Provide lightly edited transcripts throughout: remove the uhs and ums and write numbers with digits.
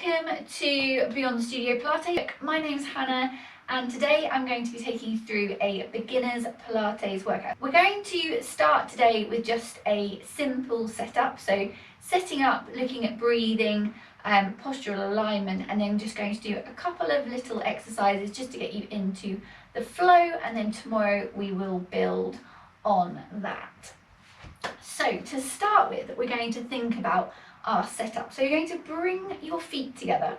welcome to Beyond the Studio Pilates. My name's Hannah and today I'm going to be taking you through a beginner's Pilates workout. We're going to start today with just a simple setup, so setting up, looking at breathing, postural alignment, and then just going to do a couple of little exercises just to get you into the flow, and then tomorrow we will build on that. So to start with, we're going to think about our setup. So you're going to bring your feet together,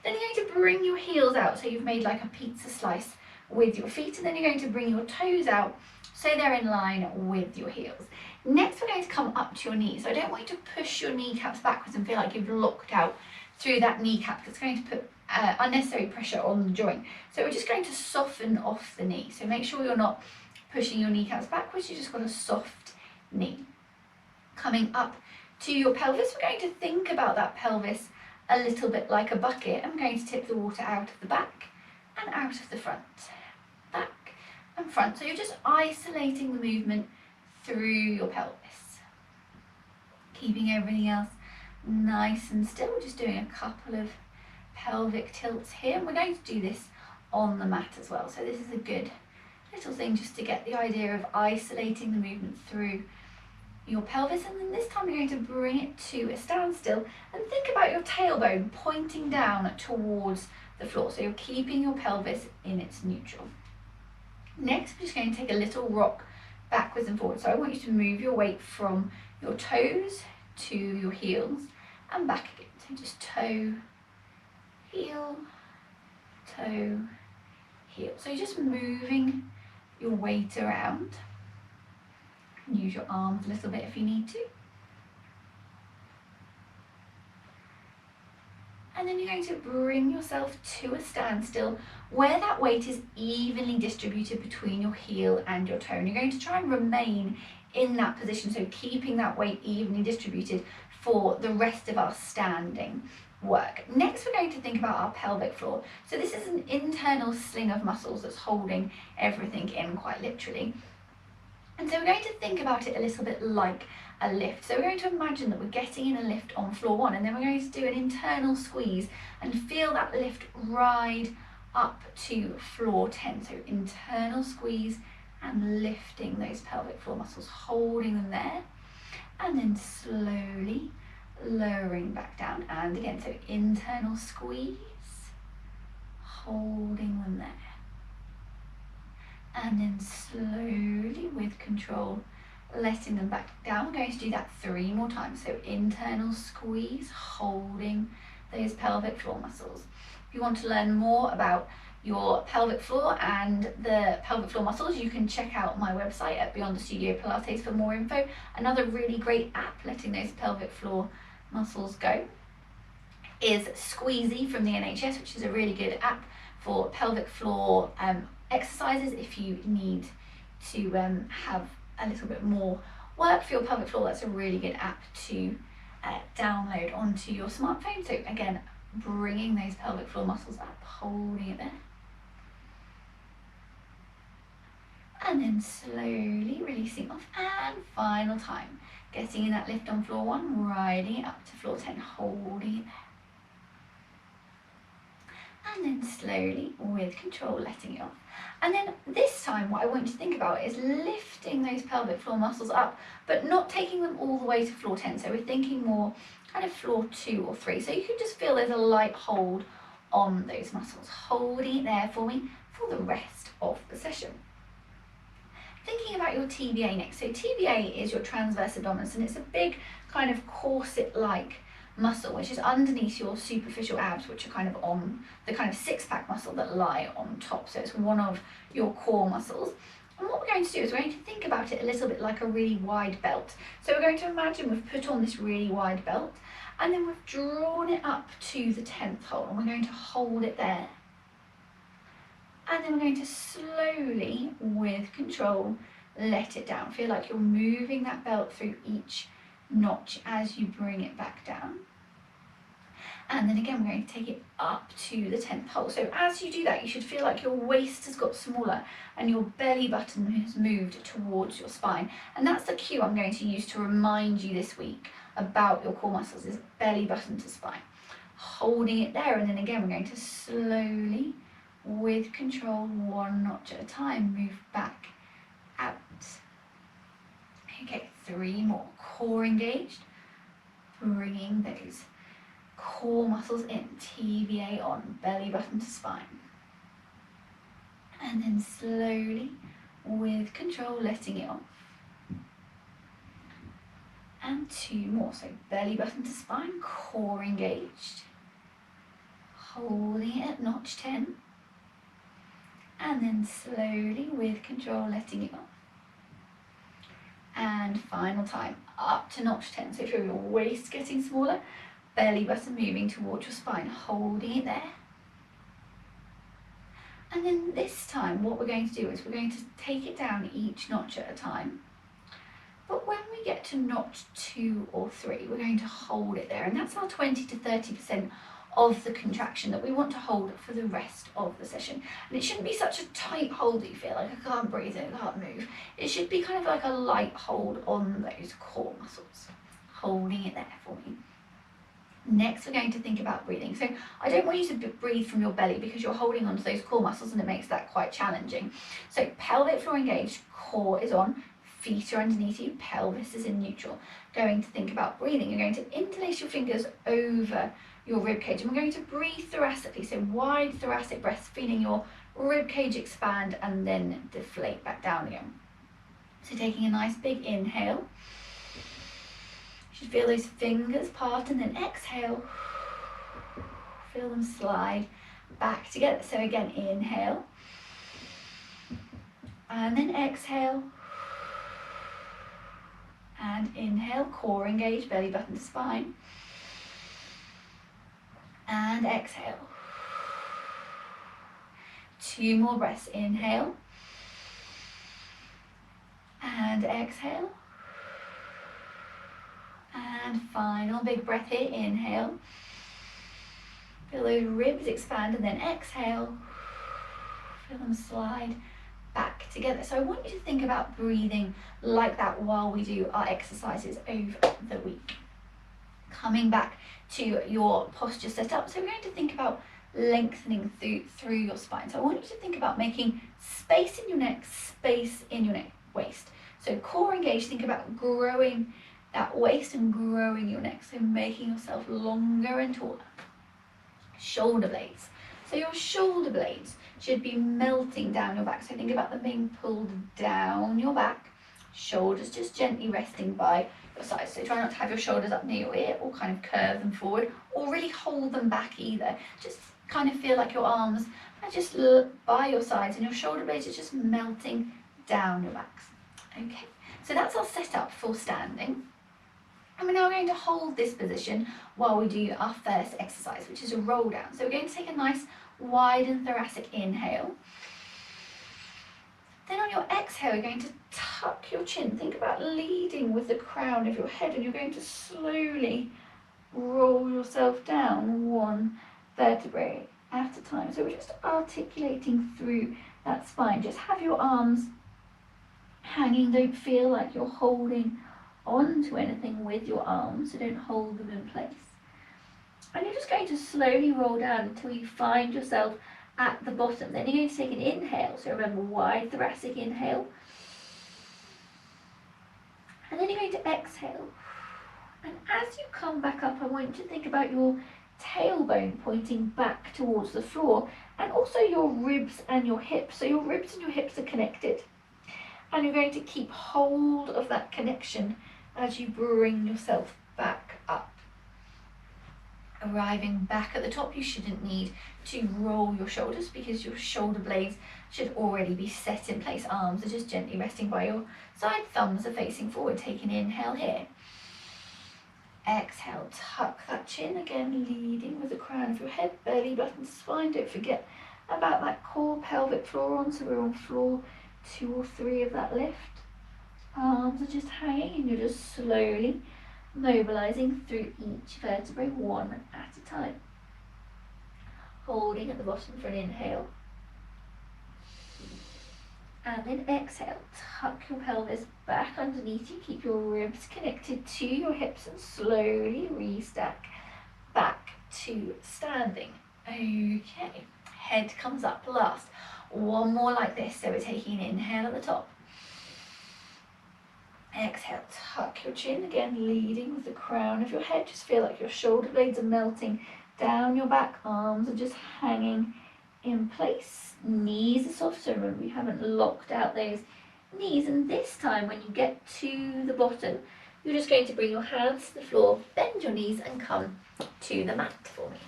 then you're going to bring your heels out, so you've made like a pizza slice with your feet, and then you're going to bring your toes out so they're in line with your heels. Next we're going to come up to your knees, so I don't want you to push your kneecaps backwards and feel like you've locked out through that kneecap, because it's going to put unnecessary pressure on the joint. So we're just going to soften off the knee, so make sure you're not pushing your kneecaps backwards, you just got a soft knee. Coming up to your pelvis, we're going to think about that pelvis a little bit like a bucket. I'm going to tip the water out of the back and out of the front, back and front. So you're just isolating the movement through your pelvis, keeping everything else nice and still. We're just doing a couple of pelvic tilts here, and we're going to do this on the mat as well. So this is a good little thing just to get the idea of isolating the movement through your pelvis, and then this time you're going to bring it to a standstill and think about your tailbone pointing down towards the floor, so you're keeping your pelvis in its neutral. Next we're just going to take a little rock backwards and forwards, so I want you to move your weight from your toes to your heels and back again. So just toe, heel, toe, heel. So you're just moving your weight around. Use your arms a little bit if you need to. And then you're going to bring yourself to a standstill where that weight is evenly distributed between your heel and your toe. And you're going to try and remain in that position, so keeping that weight evenly distributed for the rest of our standing work. Next we're going to think about our pelvic floor. So this is an internal sling of muscles that's holding everything in, quite literally. And so we're going to think about it a little bit like a lift. So we're going to imagine that we're getting in a lift on floor 1, and then we're going to do an internal squeeze and feel that lift ride up to floor 10. So internal squeeze and lifting those pelvic floor muscles, holding them there, and then slowly lowering back down. And again, so internal squeeze, holding them there. And then slowly, with control, letting them back down. We're going to do that 3 more times. So internal squeeze, holding those pelvic floor muscles. If you want to learn more about your pelvic floor and the pelvic floor muscles, you can check out my website at Beyond the Studio Pilates for more info. Another really great app letting those pelvic floor muscles go is Squeezy from the NHS, which is a really good app for pelvic floor exercises. If you need to have a little bit more work for your pelvic floor, that's a really good app to download onto your smartphone. So again, bringing those pelvic floor muscles up, holding it there, and then slowly releasing off, and final time, getting in that lift on floor 1, riding it up to floor 10, holding it there. And then slowly, with control, letting it off. And then this time what I want you to think about is lifting those pelvic floor muscles up, but not taking them all the way to floor 10. So we're thinking more kind of floor 2 or 3. So you can just feel there's a light hold on those muscles, holding it there for me for the rest of the session. Thinking about your TBA next. So TBA is your transverse abdominis, and it's a big kind of corset-like muscle which is underneath your superficial abs, which are kind of on the kind of six-pack muscle that lie on top. So it's one of your core muscles. And what we're going to do is we're going to think about it a little bit like a really wide belt. So we're going to imagine we've put on this really wide belt, and then we've drawn it up to the 10th hole, and we're going to hold it there. And then we're going to slowly, with control, let it down. Feel like you're moving that belt through each notch as you bring it back down. And then again, we're going to take it up to the 10th hole. So as you do that, you should feel like your waist has got smaller and your belly button has moved towards your spine. And that's the cue I'm going to use to remind you this week about your core muscles, is belly button to spine. holding it there, and then again we're going to slowly, with control, one notch at a time, move back out. Okay, 3 more. Core engaged, bringing those core muscles in, TVA on, belly button to spine. And then slowly, with control, letting it off. And 2 more, so belly button to spine, core engaged, holding it at notch 10, and then slowly, with control, letting it off. And final time, up to notch 10, so feel your waist getting smaller, belly button moving towards your spine, holding it there. And then this time, what we're going to do is we're going to take it down each notch at a time. But when we get to notch 2 or 3, we're going to hold it there. And that's our 20 to 30% of the contraction that we want to hold for the rest of the session. And it shouldn't be such a tight hold that you feel like I can't breathe and I can't move. It should be kind of like a light hold on those core muscles, holding it there for me. Next, we're going to think about breathing. So I don't want you to breathe from your belly because you're holding onto those core muscles and it makes that quite challenging. So pelvic floor engaged, core is on, feet are underneath you, pelvis is in neutral. Going to think about breathing. You're going to interlace your fingers over your rib cage, and we're going to breathe thoracically, so wide thoracic breaths, feeling your rib cage expand and then deflate back down again. So taking a nice big inhale. You should feel those fingers part, and then exhale. Feel them slide back together. So again, inhale, and then exhale. And inhale, core engaged, belly button to spine. And exhale. 2 more breaths, inhale. And exhale. And final big breath here, inhale. Feel those ribs expand, and then exhale. Feel them slide back together. So I want you to think about breathing like that while we do our exercises over the week. Coming back to your posture setup, so we're going to think about lengthening through your spine. So I want you to think about making space in your neck, space in your neck, waist. So core engaged, think about growing that waist and growing your neck, so making yourself longer and taller. Shoulder blades. So your shoulder blades should be melting down your back. So think about them being pulled down your back, shoulders just gently resting by your sides. So try not to have your shoulders up near your ear or kind of curve them forward or really hold them back either. Just kind of feel like your arms are just by your sides and your shoulder blades are just melting down your backs. Okay, so that's our setup for standing. And we're now going to hold this position while we do our first exercise, which is a roll down. So we're going to take a nice wide and thoracic inhale. Then on your exhale, you're going to tuck your chin. Think about leading with the crown of your head, and you're going to slowly roll yourself down 1 vertebrae at a time. So we're just articulating through that spine. Just have your arms hanging. Don't feel like you're holding onto anything with your arms, so don't hold them in place. And you're just going to slowly roll down until you find yourself at the bottom. Then you're going to take an inhale, so remember, wide thoracic inhale. And then you're going to exhale. And as you come back up, I want you to think about your tailbone pointing back towards the floor, and also your ribs and your hips. So your ribs and your hips are connected. And you're going to keep hold of that connection as you bring yourself back up. Arriving back at the top, you shouldn't need to roll your shoulders because your shoulder blades should already be set in place. Arms are just gently resting by your side, thumbs are facing forward. Take an inhale here. Exhale, tuck that chin, again leading with the crown of your head, belly button to spine. Don't forget about that core, pelvic floor on, so we're on floor 2 or 3 of that lift. Arms are just hanging and you're just slowly mobilizing through each vertebrae 1 at a time. Holding at the bottom for an inhale. And then exhale, tuck your pelvis back underneath you, keep your ribs connected to your hips and slowly restack back to standing. Okay, head comes up last. One more like this, so we're taking an inhale at the top. Exhale, tuck your chin, again leading with the crown of your head. Just feel like your shoulder blades are melting down your back, arms are just hanging in place. Knees are soft, so remember you haven't locked out those knees. And this time when you get to the bottom, you're just going to bring your hands to the floor, bend your knees and come to the mat for me.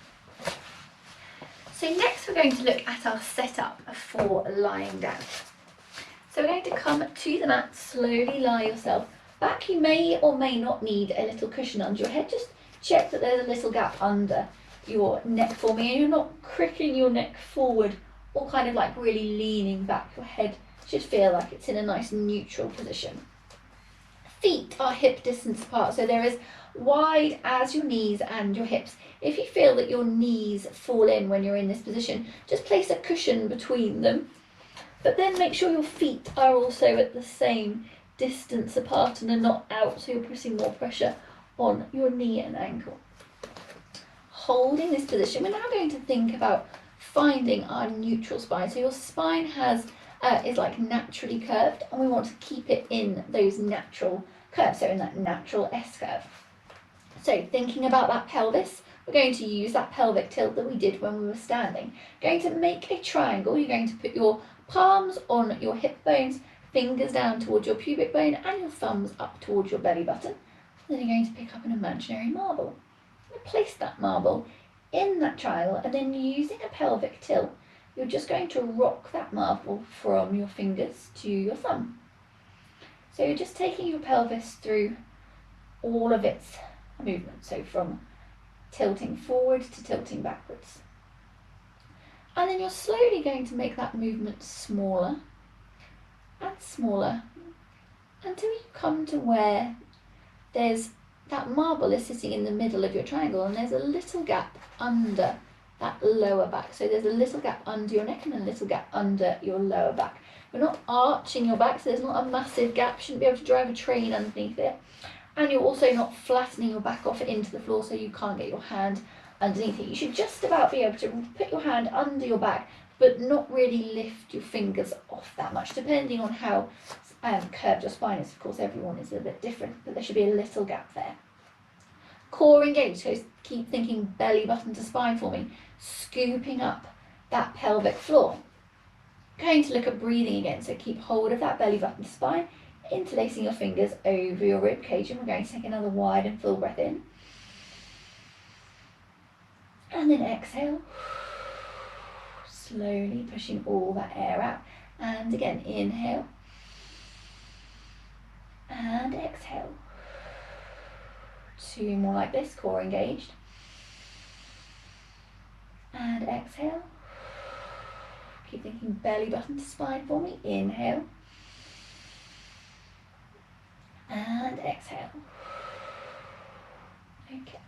So next we're going to look at our setup for lying down. So we're going to come to the mat, slowly lie yourself back. You may or may not need a little cushion under your head. Just check that there's a little gap under your neck for me and you're not cricking your neck forward or kind of like really leaning back. Your head should feel like it's in a nice neutral position. Feet are hip distance apart, so they're as wide as your knees and your hips. If you feel that your knees fall in when you're in this position, just place a cushion between them. But then make sure your feet are also at the same distance apart and are not out, so you're putting more pressure on your knee and ankle. Holding this position, we're now going to think about finding our neutral spine. So your spine is like naturally curved and we want to keep it in those natural curves, so in that natural S curve. So thinking about that pelvis, we're going to use that pelvic tilt that we did when we were standing. Going to make a triangle, you're going to put your palms on your hip bones, fingers down towards your pubic bone and your thumbs up towards your belly button. Then you're going to pick up an imaginary marble. Place that marble in that triangle and then using a pelvic tilt, you're just going to rock that marble from your fingers to your thumb. So you're just taking your pelvis through all of its movement, so from tilting forward to tilting backwards. And then you're slowly going to make that movement smaller and smaller until you come to where that marble is sitting in the middle of your triangle and there's a little gap under that lower back. So there's a little gap under your neck and a little gap under your lower back. You're not arching your back, so there's not a massive gap. Shouldn't be able to drive a train underneath it. And you're also not flattening your back off into the floor so you can't get your hand underneath it. You should just about be able to put your hand under your back but not really lift your fingers off that much, depending on how curved your spine is. Of course, everyone is a bit different, but there should be a little gap there. Core engaged, so keep thinking belly button to spine for me, scooping up that pelvic floor. Going to look at breathing again, so keep hold of that belly button to spine, interlacing your fingers over your rib cage, and we're going to take another wide and full breath in. And then exhale, slowly pushing all that air out. And again, inhale. And exhale. Two more like this, core engaged. And exhale. Keep thinking belly button to spine for me. Inhale. And exhale. Okay.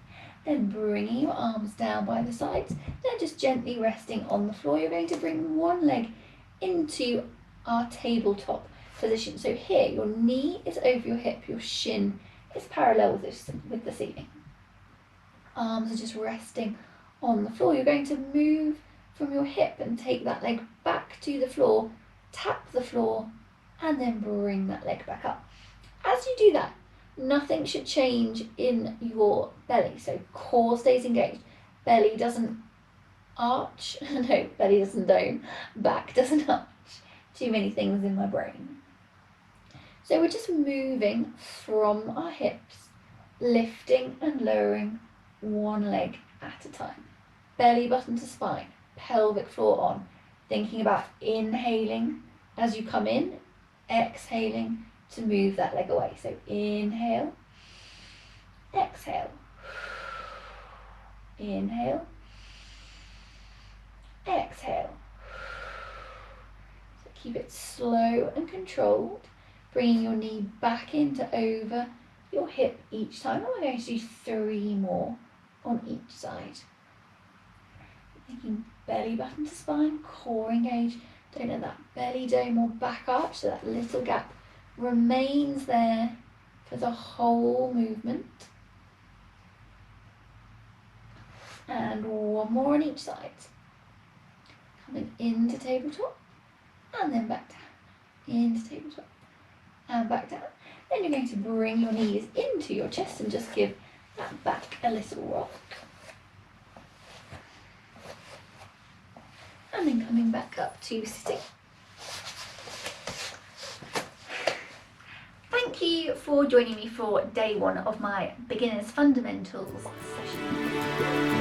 Then bringing your arms down by the sides. Then just gently resting on the floor. You're going to bring one leg into our tabletop position. So here, your knee is over your hip, your shin is parallel with the ceiling. Arms are just resting on the floor. You're going to move from your hip and take that leg back to the floor, tap the floor, and then bring that leg back up. As you do that, nothing should change in your belly. So core stays engaged, belly doesn't arch, no, belly doesn't dome, back doesn't arch. Too many things in my brain. So we're just moving from our hips, lifting and lowering one leg at a time. Belly button to spine, pelvic floor on. Thinking about inhaling as you come in, exhaling to move that leg away. So inhale, exhale, inhale, exhale. So keep it slow and controlled. Bringing your knee back into over your hip each time. And we're going to do 3 more on each side. Thinking belly button to spine, core engaged. Don't let that belly dome or back arch, so that little gap remains there for the whole movement. And one more on each side. Coming into tabletop and then back down. Into tabletop and back down. Then you're going to bring your knees into your chest and just give that back a little rock. And then coming back up to sitting. Thank you for joining me for day one of my Beginners Fundamentals session.